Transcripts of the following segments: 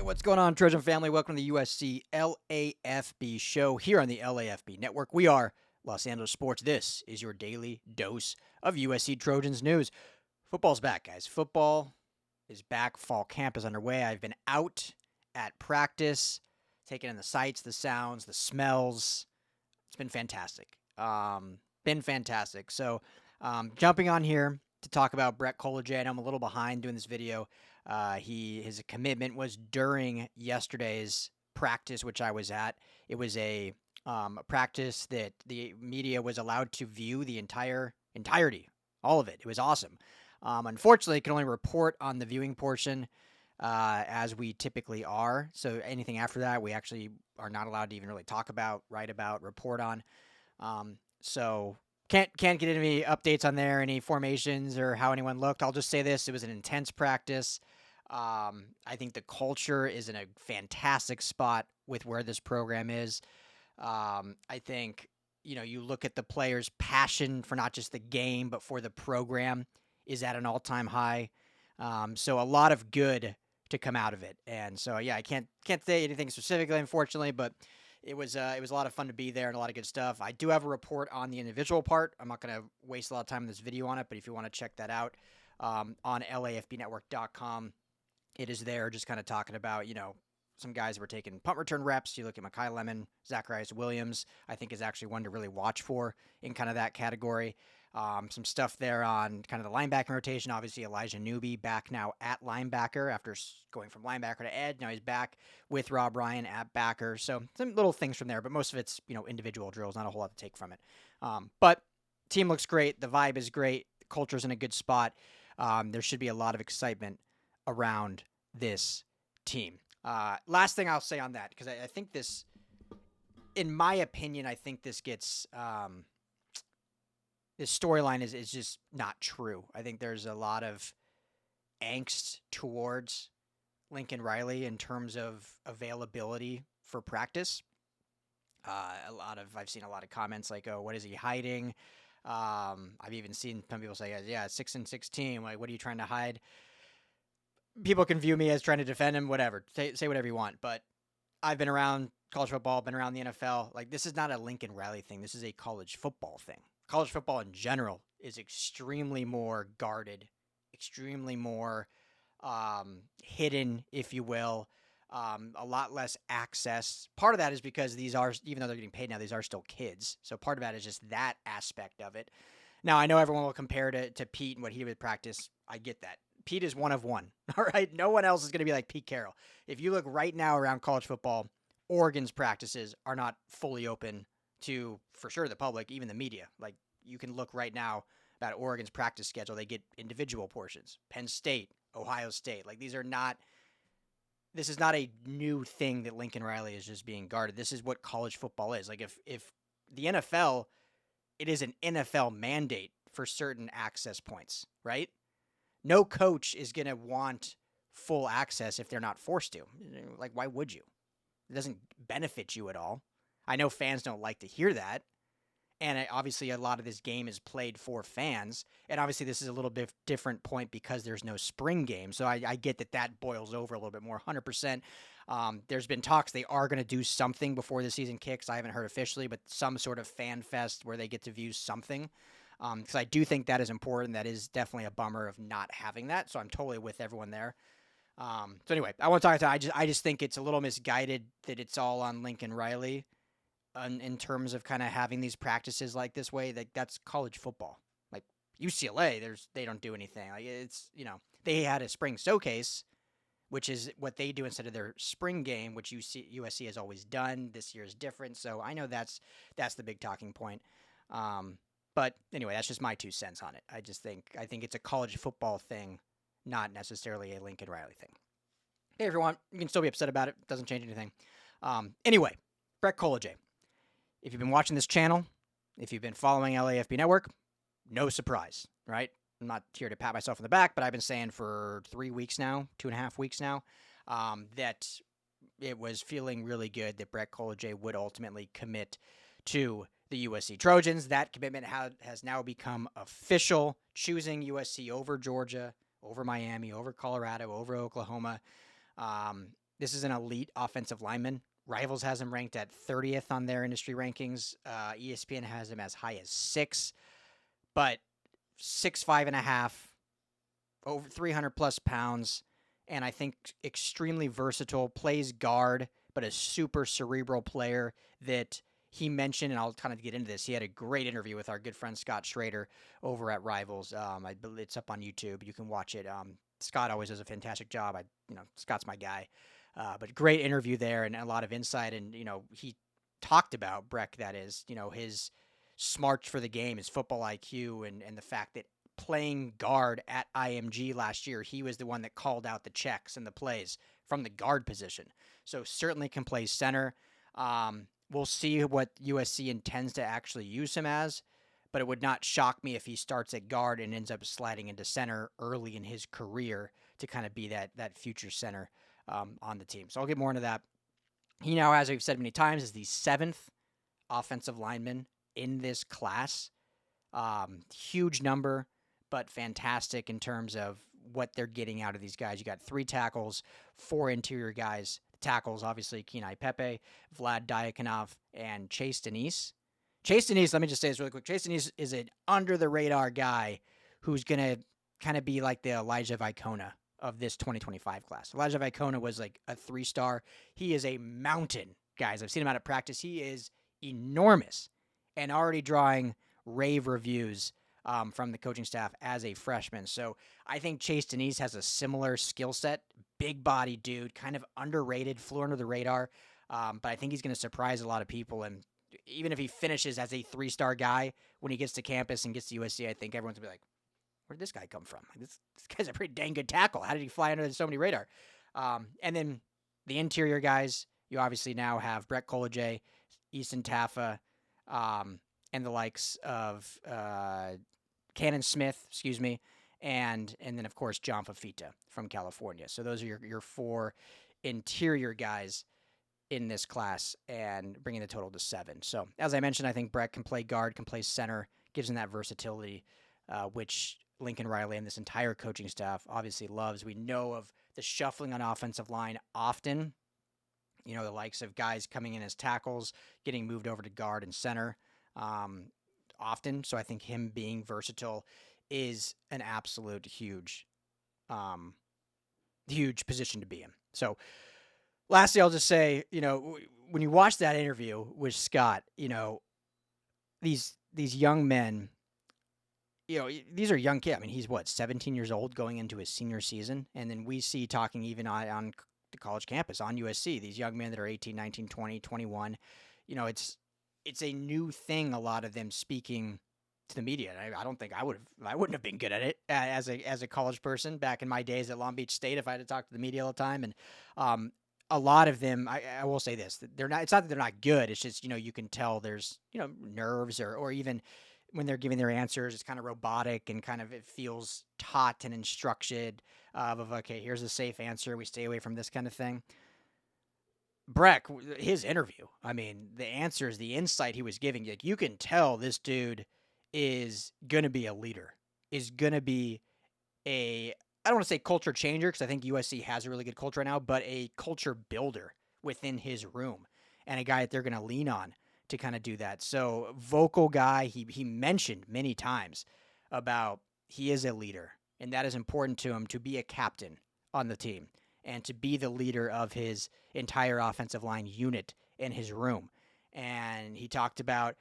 What's going on, Trojan family? Welcome to the USC LAFB show here on the LAFB network. We are Los Angeles Sports. This is your daily dose of USC Trojans news. Football's back, guys. Football is back. Fall camp is underway. I've been out at practice, taking in the sights, the sounds, the smells. It's been fantastic. So, jumping on here to talk about Breck Kolojay. I know I'm a little behind doing this video. His commitment was during yesterday's practice, which I was at. It was a practice that the media was allowed to view the entirety, all of it. It was awesome. Unfortunately, can only report on the viewing portion as we typically are. So anything after that, we actually are not allowed to even really talk about, write about, report on. So can't get any updates on there, any formations or how anyone looked. I'll just say this: it was an intense practice. I think the culture is in a fantastic spot with where this program is. I think, you look at the players' passion for not just the game, but for the program is at an all-time high. So a lot of good to come out of it. And so, yeah, I can't say anything specifically, unfortunately, but it was a lot of fun to be there and a lot of good stuff. I do have a report on the individual part. I'm not going to waste a lot of time in this video on it, but if you want to check that out on LAFBnetwork.com, it is there just kind of talking about, some guys were taking punt return reps. You look at Mekhi Lemon, Zacharias Williams, I think is actually one to really watch for in kind of that category. Some stuff there on kind of the linebacking rotation. Obviously, Elijah Newby back now at linebacker after going from linebacker to edge. Now he's back with Rob Ryan at backer. So some little things from there, but most of it's, individual drills, not a whole lot to take from it. But team looks great. The vibe is great. The culture's in a good spot. There should be a lot of excitement around this team. Last thing I'll say on that, because I think this, in my opinion, I think this gets, this storyline is just not true. I think there's a lot of angst towards Lincoln Riley in terms of availability for practice. I've seen a lot of comments like, "Oh, what is he hiding?" I've even seen some people say, "Yeah, 6-16. Like, what are you trying to hide?" People can view me as trying to defend him. Whatever, say whatever you want. But I've been around college football, been around the NFL. Like, this is not a Lincoln Riley thing. This is a college football thing. College football in general is extremely more guarded, extremely more hidden, if you will, a lot less access. Part of that is because these are, even though they're getting paid now, these are still kids. So part of that is just that aspect of it. Now, I know everyone will compare to Pete and what he would practice. I get that. Pete is one of one, all right? No one else is going to be like Pete Carroll. If you look right now around college football, Oregon's practices are not fully open to, for sure, the public, even the media. Like, you can look right now about Oregon's practice schedule. They get individual portions. Penn State, Ohio State. Like, this is not a new thing that Lincoln Riley is just being guarded. This is what college football is. Like, if the NFL, it is an NFL mandate for certain access points, right? No coach is going to want full access if they're not forced to. Like, why would you? It doesn't benefit you at all. I know fans don't like to hear that. And obviously, a lot of this game is played for fans. And obviously, this is a little bit different point because there's no spring game. So I get that boils over a little bit more, 100%. There's been talks they are going to do something before the season kicks. I haven't heard officially, but some sort of fan fest where they get to view something. Because I do think that is important. That is definitely a bummer of not having that. So I'm totally with everyone there. So anyway, I won't talk about it. I just think it's a little misguided that it's all on Lincoln Riley in terms of kind of having these practices like this way. Like, that's college football. Like UCLA, they don't do anything. Like, it's, they had a spring showcase, which is what they do instead of their spring game, which USC has always done. This year is different. So I know that's the big talking point. But anyway, that's just my 2 cents on it. I think it's a college football thing, not necessarily a Lincoln Riley thing. Hey, everyone, you can still be upset about it. Doesn't change anything. Anyway, Breck Kolojay. If you've been watching this channel, if you've been following LAFB Network, no surprise, right? I'm not here to pat myself on the back, but I've been saying for 3 weeks now, 2.5 weeks now, that it was feeling really good that Breck Kolojay would ultimately commit to the USC Trojans. That commitment has now become official, choosing USC over Georgia, over Miami, over Colorado, over Oklahoma. This is an elite offensive lineman. Rivals has him ranked at 30th on their industry rankings. ESPN has him as high as 6, but 6'5.5", over 300 plus pounds, and I think extremely versatile, plays guard, but a super cerebral player that he mentioned, and I'll kind of get into this. He had a great interview with our good friend Scott Schrader over at Rivals. I believe it's up on YouTube. You can watch it. Scott always does a fantastic job. Scott's my guy. But great interview there and a lot of insight. And, he talked about Breck, that is, his smarts for the game, his football IQ, and the fact that playing guard at IMG last year, he was the one that called out the checks and the plays from the guard position. So certainly can play center. We'll see what USC intends to actually use him as, but it would not shock me if he starts at guard and ends up sliding into center early in his career to kind of be that future center on the team. So I'll get more into that. He now, as we've said many times, is the 7th offensive lineman in this class. Huge number, but fantastic in terms of what they're getting out of these guys. You got 3 tackles, 4 interior guys. The tackles, obviously, Kenai Pepe, Vlad Diakonov, and Chase Denise. Chase Denise, let me just say this really quick. Chase Denise is an under-the-radar guy who's going to kind of be like the Elijah Vicona of this 2025 class. Elijah Vicona was like a 3-star. He is a mountain, guys. I've seen him out at practice. He is enormous and already drawing rave reviews from the coaching staff as a freshman. So I think Chase Denise has a similar skill set, big body dude, kind of underrated, flew under the radar. But I think he's going to surprise a lot of people. And even if he finishes as a 3-star guy, when he gets to campus and gets to USC, I think everyone's going to be like, where did this guy come from? This guy's a pretty dang good tackle. How did he fly under so many radar? And then the interior guys, you obviously now have Breck Kolojay, Easton Taffa, and the likes of Cannon Smith, and then, of course, John Fafita from California. So those are your 4 interior guys in this class and bringing the total to 7. So as I mentioned, I think Breck can play guard, can play center, gives him that versatility, which Lincoln Riley and this entire coaching staff obviously loves. We know of the shuffling on offensive line often, the likes of guys coming in as tackles, getting moved over to guard and center often. So I think him being versatile is an absolute huge position to be in. So lastly, I'll just say, when you watch that interview with Scott, these young men, these are young kids. I mean, he's 17 years old going into his senior season. And then we see talking even on the college campus, on USC, these young men that are 18, 19, 20, 21, it's a new thing. A lot of them speaking to the media. I don't think I wouldn't have been good at it as a college person back in my days at Long Beach State, if I had to talk to the media all the time. And, a lot of them, I will say this, they're not, it's not that they're not good. It's just, you can tell there's, nerves or even when they're giving their answers, it's kind of robotic and kind of, it feels taught and instructed of okay, here's a safe answer. We stay away from this kind of thing. Breck, his interview, I mean, the answers, the insight he was giving, like, you can tell this dude is going to be a leader, is going to be I don't want to say culture changer because I think USC has a really good culture right now, but a culture builder within his room and a guy that they're going to lean on to kind of do that. So vocal guy, he mentioned many times about he is a leader, and that is important to him to be a captain on the team and to be the leader of his entire offensive line unit in his room. And he talked about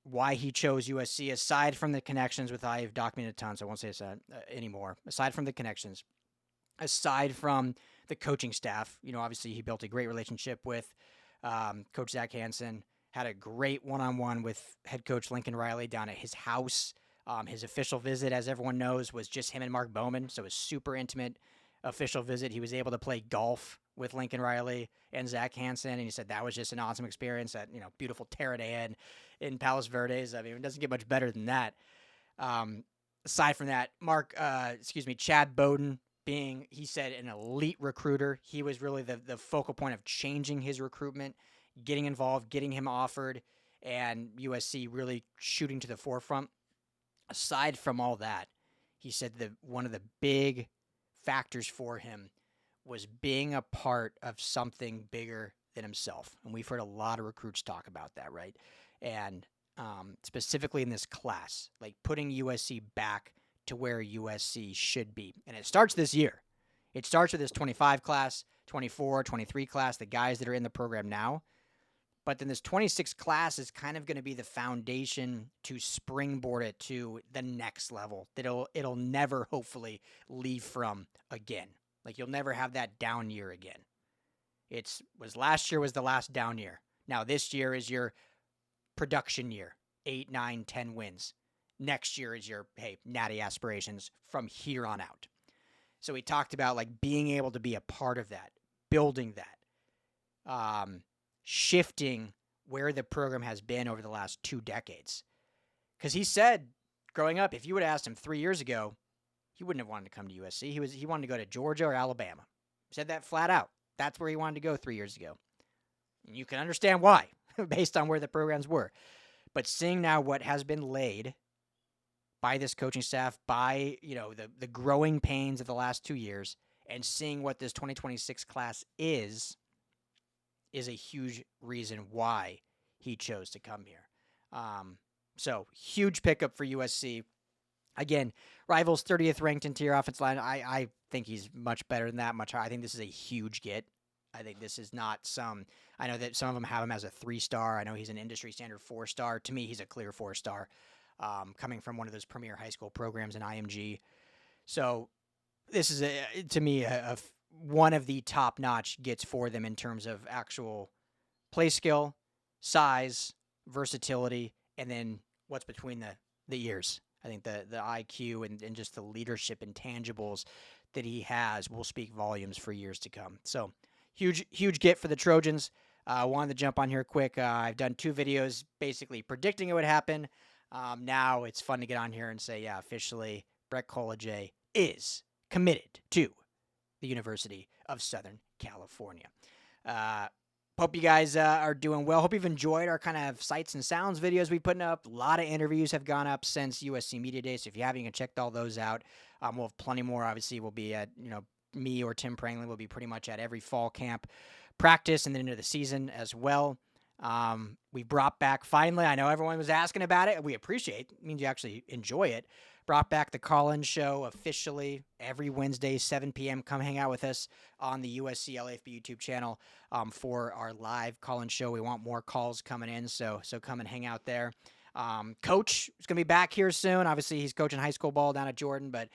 why he chose USC, aside from the connections with I've documented a ton, so I won't say that anymore. Aside from the connections, aside from the coaching staff, obviously he built a great relationship with Coach Zach Hansen, had a great one-on-one with head coach Lincoln Riley down at his house. His official visit, as everyone knows, was just him and Mark Bowman, so a super intimate official visit. He was able to play golf with Lincoln Riley and Zach Hansen, and he said that was just an awesome experience at, beautiful Terradea in Palos Verdes. I mean, it doesn't get much better than that. Aside from that, Chad Bowden being, he said, an elite recruiter. He was really the focal point of changing his recruitment, getting involved, getting him offered, and USC really shooting to the forefront. Aside from all that, he said that one of the big factors for him was being a part of something bigger than himself. And we've heard a lot of recruits talk about that, right? And specifically in this class, like putting USC back to where USC should be. And it starts this year. It starts with this 25 class, 24, 23 class, the guys that are in the program now. But then this 26 class is kind of going to be the foundation to springboard it to the next level that it'll never hopefully leave from again. Like you'll never have that down year again. Last year was the last down year. Now this year is your production year, 8, 9, 10 wins. Next year is your, hey, natty aspirations from here on out. So we talked about like being able to be a part of that, building that, shifting where the program has been over the last 2 decades. Because he said growing up, if you would have asked him 3 years ago, he wouldn't have wanted to come to USC. He wanted to go to Georgia or Alabama. He said that flat out. That's where he wanted to go 3 years ago. And you can understand why, based on where the programs were. But seeing now what has been laid by this coaching staff, by the growing pains of the last 2 years, and seeing what this 2026 class is a huge reason why he chose to come here. So huge pickup for USC. Again, Rivals 30th ranked interior offensive line. I think he's much better than that. Much higher. I think this is a huge get. I think this is not I know that some of them have him as a 3-star. I know he's an industry standard 4-star. To me, he's a clear 4-star, coming from one of those premier high school programs in IMG. So this is, to me, one of the top-notch gets for them in terms of actual play skill, size, versatility, and then what's between the ears. I think the IQ and just the leadership intangibles that he has will speak volumes for years to come. So huge get for the Trojans. Wanted to jump on here quick. I've done 2 videos basically predicting it would happen. Now it's fun to get on here and say, yeah, officially, Breck Kolojay is committed to the University of Southern California. Hope you guys are doing well. Hope you've enjoyed our kind of sights and sounds videos we've put up. A lot of interviews have gone up since USC Media Day, so if you haven't, you can check all those out. We'll have plenty more. Obviously, we'll be at, me or Tim Prangley will be pretty much at every fall camp practice and then into the season as well. We brought back, finally, I know everyone was asking about it. We appreciate it. It means you actually enjoy it. Brought back the call-in show officially every Wednesday, 7 p.m. Come hang out with us on the USC LAFB YouTube channel for our live call-in show. We want more calls coming in, so come and hang out there. Coach is going to be back here soon. Obviously, he's coaching high school ball down at Jordan, but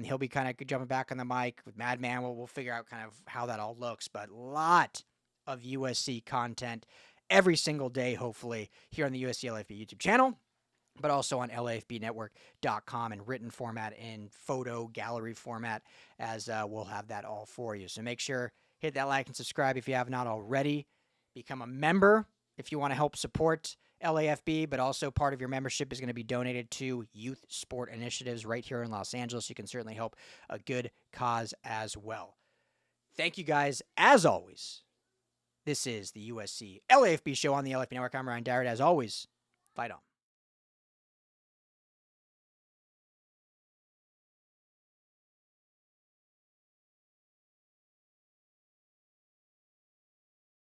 he'll be kind of jumping back on the mic with Madman. We'll figure out kind of how that all looks, but a lot of USC content every single day, hopefully, here on the USC LAFB YouTube channel, but also on LAFBnetwork.com in written format and photo gallery format, as we'll have that all for you. So make sure, hit that like and subscribe if you have not already. Become a member if you want to help support LAFB, but also part of your membership is going to be donated to youth sport initiatives right here in Los Angeles. You can certainly help a good cause as well. Thank you guys, as always. This is the USC LAFB show on the LAFB Network. I'm Ryan Dyrud. As always, fight on.